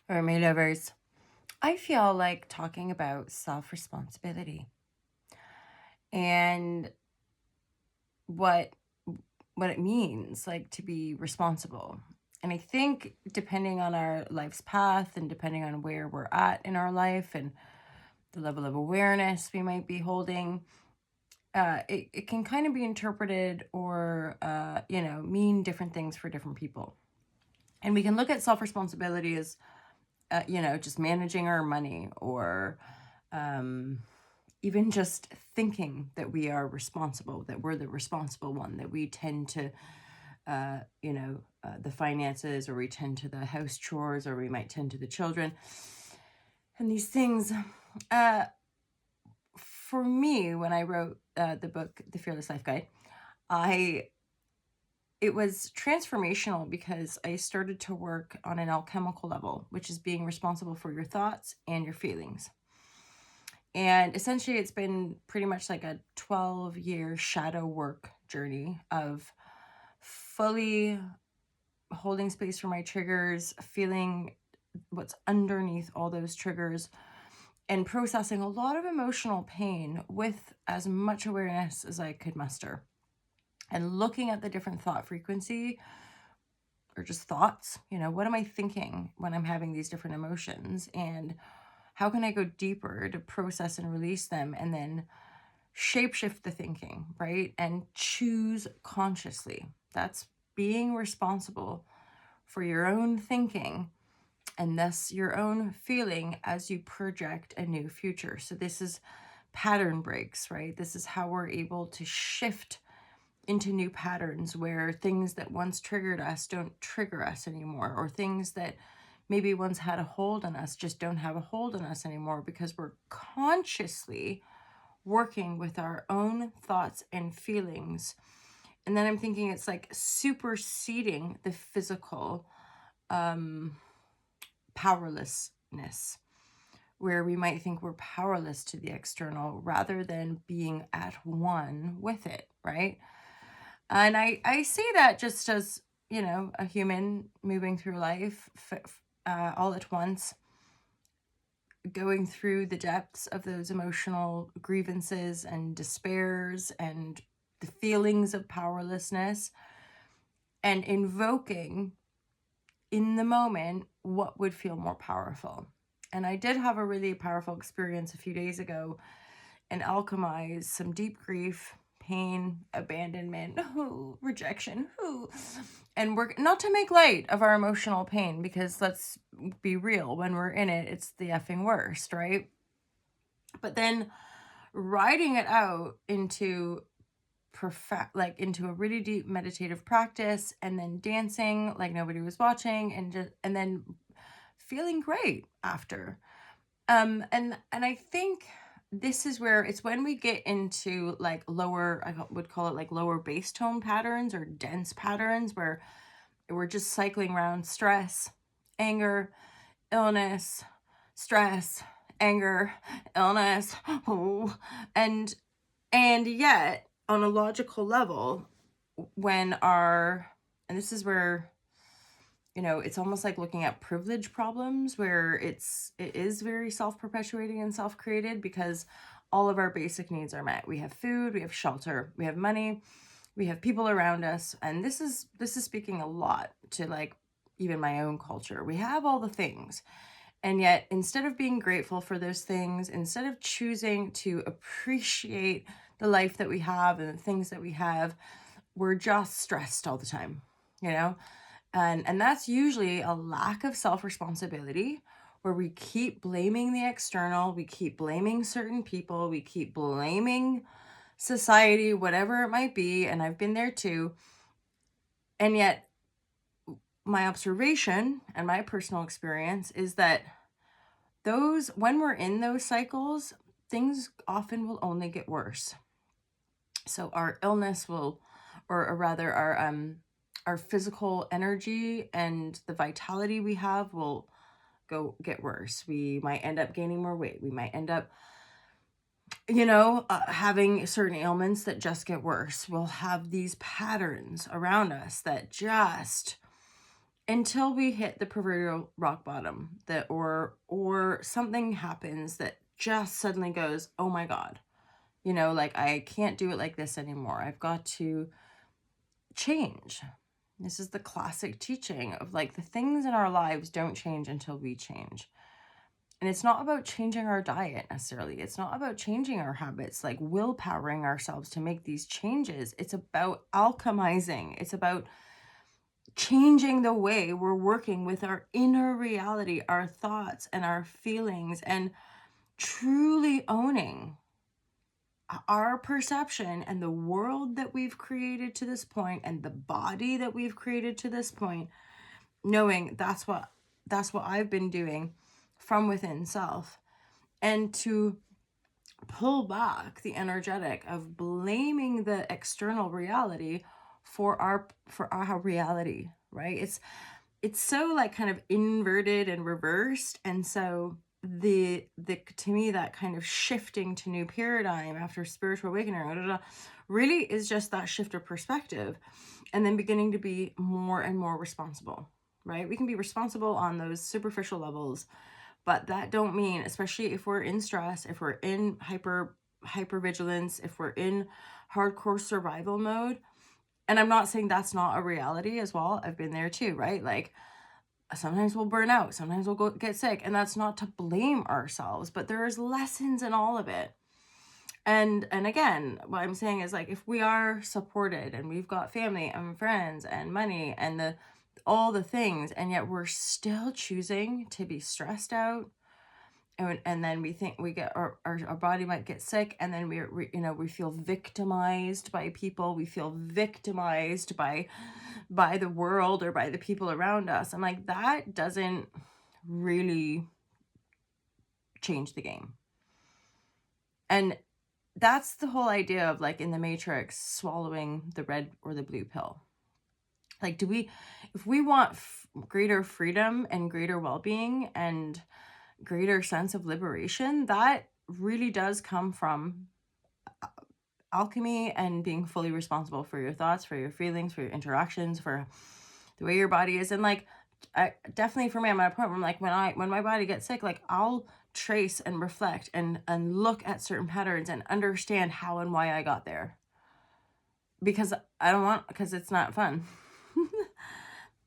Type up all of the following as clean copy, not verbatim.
Or my lovers, I feel like talking about self responsibility and what what it means like to be responsible. And I think depending on our life's path and depending on where we're at in our life and the level of awareness we might be holding, it can kind of be interpreted or mean different things for different people. And we can look at self responsibility as just managing our money or um, even just thinking that we are responsible, that we're the responsible one, that we tend to, the finances, or we tend to the house chores, or we might tend to the children. And these things, for me, when I wrote the book, The Fearless Life Guide, it was transformational because I started to work on an alchemical level, which is being responsible for your thoughts and your feelings. And essentially, it's been pretty much like a 12-year shadow work journey of fully holding space for my triggers, feeling what's underneath all those triggers, and processing a lot of emotional pain with as much awareness as I could muster. And looking at the different thought frequency or just thoughts, what am I thinking when I'm having these different emotions? And how can I go deeper to process and release them and then shapeshift the thinking, right? And choose consciously. That's being responsible for your own thinking and thus your own feeling as you project a new future. So this is pattern breaks, right? This is how we're able to shift into new patterns where things that once triggered us don't trigger us anymore, or things that maybe once had a hold on us just don't have a hold on us anymore, because we're consciously working with our own thoughts and feelings. And then I'm thinking it's like superseding the physical powerlessness, where we might think we're powerless to the external rather than being at one with it, right? And I see that just as, a human moving through life all at once, going through the depths of those emotional grievances and despairs and the feelings of powerlessness, and invoking in the moment what would feel more powerful. And I did have a really powerful experience a few days ago and alchemize some deep grief, pain, abandonment, rejection, and we're not to make light of our emotional pain, because let's be real, when we're in it, it's the effing worst, right? But then writing it out into into a really deep meditative practice, and then dancing like nobody was watching, and then feeling great after. And I think this is where it's when we get into like lower, I would call it like lower bass tone patterns or dense patterns, where we're just cycling around stress, anger, illness, stress, anger, illness, and yet on a logical level, when and this is where, it's almost like looking at privilege problems, where it is very self-perpetuating and self-created, because all of our basic needs are met. We have food, we have shelter, we have money, we have people around us. And this is speaking a lot to like even my own culture. We have all the things. And yet, instead of being grateful for those things, instead of choosing to appreciate the life that we have and the things that we have, we're just stressed all the time, And that's usually a lack of self-responsibility, where we keep blaming the external, we keep blaming certain people, we keep blaming society, whatever it might be. And I've been there too. And yet, my observation and my personal experience is that when we're in those cycles, things often will only get worse. So our illness will, or rather our physical energy and the vitality we have will get worse. We might end up gaining more weight. We might end up, having certain ailments that just get worse. We'll have these patterns around us that just until we hit the proverbial rock bottom, that or something happens that just suddenly goes, oh my God, like I can't do it like this anymore. I've got to change. This is the classic teaching of like the things in our lives don't change until we change. And it's not about changing our diet necessarily. It's not about changing our habits, like willpowering ourselves to make these changes. It's about alchemizing. It's about changing the way we're working with our inner reality, our thoughts and our feelings, and truly owning our perception and the world that we've created to this point and the body that we've created to this point, knowing that's what I've been doing from within self, and to pull back the energetic of blaming the external reality for our reality, right? It's so like kind of inverted and reversed. And so the to me, that kind of shifting to new paradigm after spiritual awakening really is just that shift of perspective, and then beginning to be more and more responsible, right? We can be responsible on those superficial levels, but that don't mean, especially if we're in stress, if we're in hypervigilance, if we're in hardcore survival mode. And I'm not saying that's not a reality as well. I've been there too, right? Like sometimes we'll burn out, sometimes we'll get sick, and that's not to blame ourselves, but there is lessons in all of it. And again, what I'm saying is, like, if we are supported and we've got family and friends and money and all the things, and yet we're still choosing to be stressed out, and then we think we get our body might get sick, and then we feel victimized by people, we feel victimized by the world or by the people around us. I'm like, that doesn't really change the game. And that's the whole idea of, like, in the Matrix, swallowing the red or the blue pill. Like, if we want greater freedom and greater well-being and greater sense of liberation, that really does come from alchemy and being fully responsible for your thoughts, for your feelings, for your interactions, for the way your body is. And like, definitely for me, I'm at a point where I'm like, when my body gets sick, like I'll trace and reflect and look at certain patterns and understand how and why I got there, because it's not fun.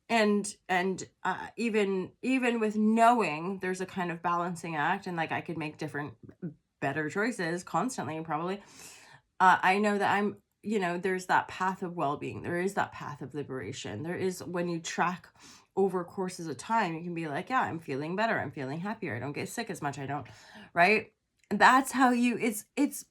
And even with knowing there's a kind of balancing act, and like I could make different better choices constantly probably, I know that I'm, there's that path of well-being, there is that path of liberation. There is, when you track over courses of time, you can be like, yeah, I'm feeling better, I'm feeling happier, I don't get sick as much, I don't, right? That's how it's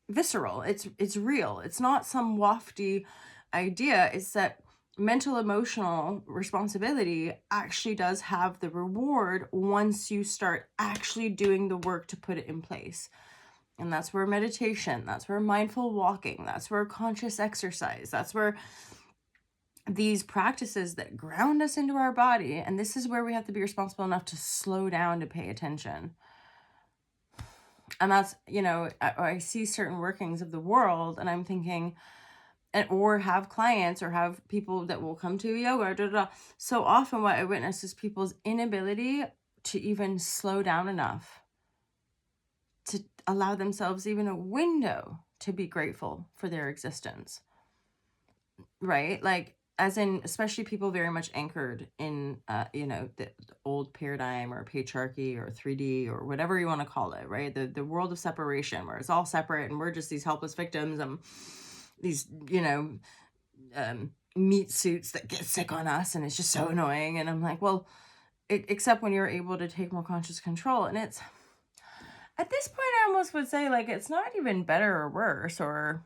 visceral, it's real. It's not some wafty idea. It's that mental emotional responsibility actually does have the reward once you start actually doing the work to put it in place. And that's where meditation, that's where mindful walking, that's where conscious exercise, that's where these practices that ground us into our body. And this is where we have to be responsible enough to slow down, to pay attention. And that's, I see certain workings of the world, and I'm thinking, or have clients or have people that will come to yoga, so often what I witness is people's inability to even slow down enough to allow themselves even a window to be grateful for their existence, right? Like, as in, especially people very much anchored in, the old paradigm or patriarchy or 3D or whatever you want to call it, right? The world of separation, where it's all separate and we're just these helpless victims and these, meat suits that get sick on us, and it's just so annoying. And I'm like, well, except when you're able to take more conscious control. And it's, at this point, I almost would say, like, it's not even better or worse, or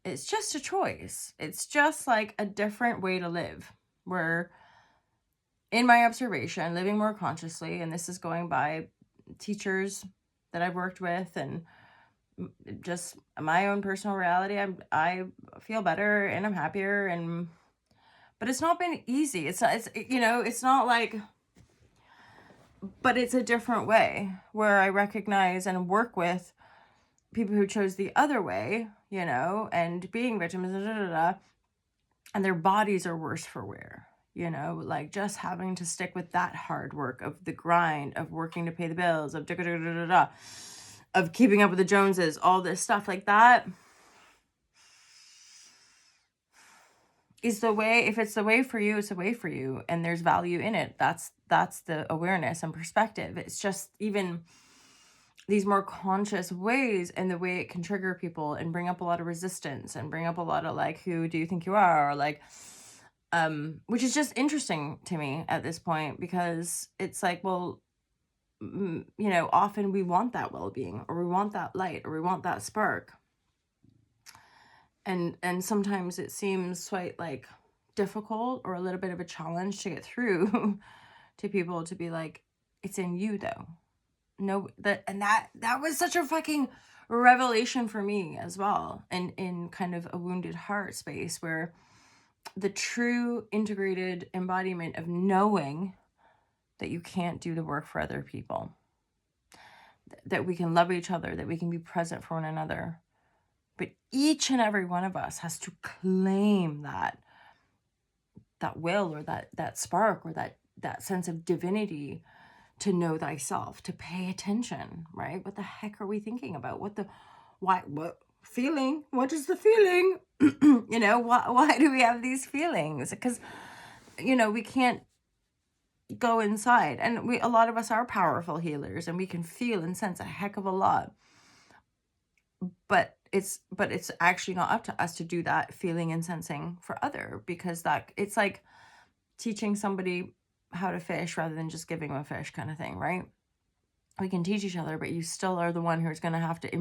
it's just a choice. It's just like a different way to live, where, in my observation, living more consciously, and this is going by teachers that I've worked with and just my own personal reality, I feel better and I'm happier, but it's not been easy. It's not like, but it's a different way where I recognize and work with people who chose the other way, and being victims, and their bodies are worse for wear. You know, like just having to stick with that hard work of the grind of working to pay the bills, of da da da da da, of keeping up with the Joneses, all this stuff like that is the way. If it's the way for you, it's the way for you, and there's value in it. That's the awareness and perspective. It's just even these more conscious ways and the way it can trigger people and bring up a lot of resistance and bring up a lot of like, who do you think you are? Or like, which is just interesting to me at this point, because it's like, well, you know, often we want that well-being, or we want that light, or we want that spark. And sometimes it seems quite like difficult or a little bit of a challenge to get through to people, to be like, it's in you though. No, that was such a fucking revelation for me as well, and in kind of a wounded heart space, where the true integrated embodiment of knowing that you can't do the work for other people, that we can love each other, that we can be present for one another, but each and every one of us has to claim that will, or that spark, or that sense of divinity, to know thyself, to pay attention, right? What the heck are we thinking about? What feeling? What is the feeling? You know, why do we have these feelings? Because, you know, we can't go inside, and a lot of us are powerful healers, and we can feel and sense a heck of a lot. But it's actually not up to us to do that feeling and sensing for other, because that it's like teaching somebody how to fish rather than just giving them a fish, kind of thing, right? We can teach each other, but you still are the one who's going to have to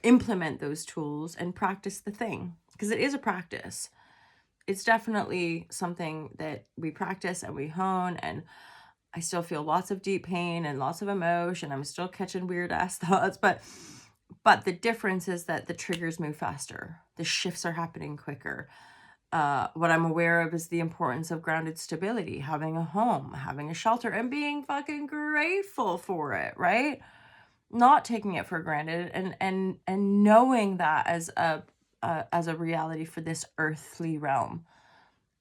implement those tools and practice the thing, because it is a practice. It's definitely something that we practice and we hone, and I still feel lots of deep pain and lots of emotion. I'm still catching weird ass thoughts, but the difference is that the triggers move faster. The shifts are happening quicker. What I'm aware of is the importance of grounded stability, having a home, having a shelter, and being fucking grateful for it, right? Not taking it for granted, and knowing that as a reality for this earthly realm.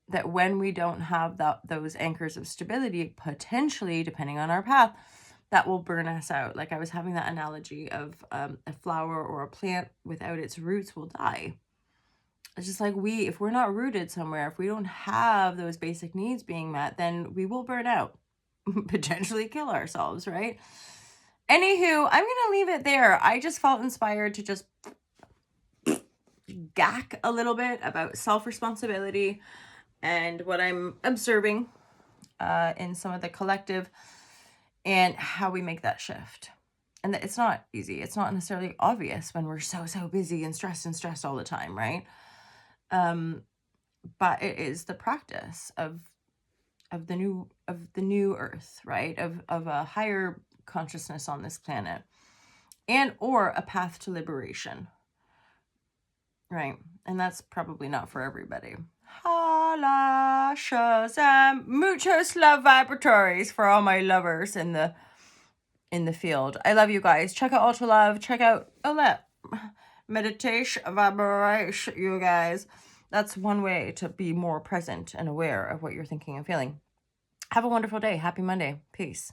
That when we don't have those anchors of stability, potentially, depending on our path, that will burn us out. Like I was having that analogy of a flower or a plant without its roots will die. It's just like if we're not rooted somewhere, if we don't have those basic needs being met, then we will burn out, potentially kill ourselves, right? Anywho, I'm going to leave it there. I just felt inspired to just gack a little bit about self-responsibility and what I'm observing in some of the collective, and how we make that shift. And it's not easy. It's not necessarily obvious when we're so busy and stressed all the time, right? But it is the practice of the new earth, right? Of a higher consciousness on this planet, and or a path to liberation, right? And that's probably not for everybody. Holla, Shazam, muchos love vibratories for all my lovers in the field. I love you guys. Check out Ultra Love. Check out Olette. Meditation, vibration, you guys. That's one way to be more present and aware of what you're thinking and feeling. Have a wonderful day. Happy Monday. Peace.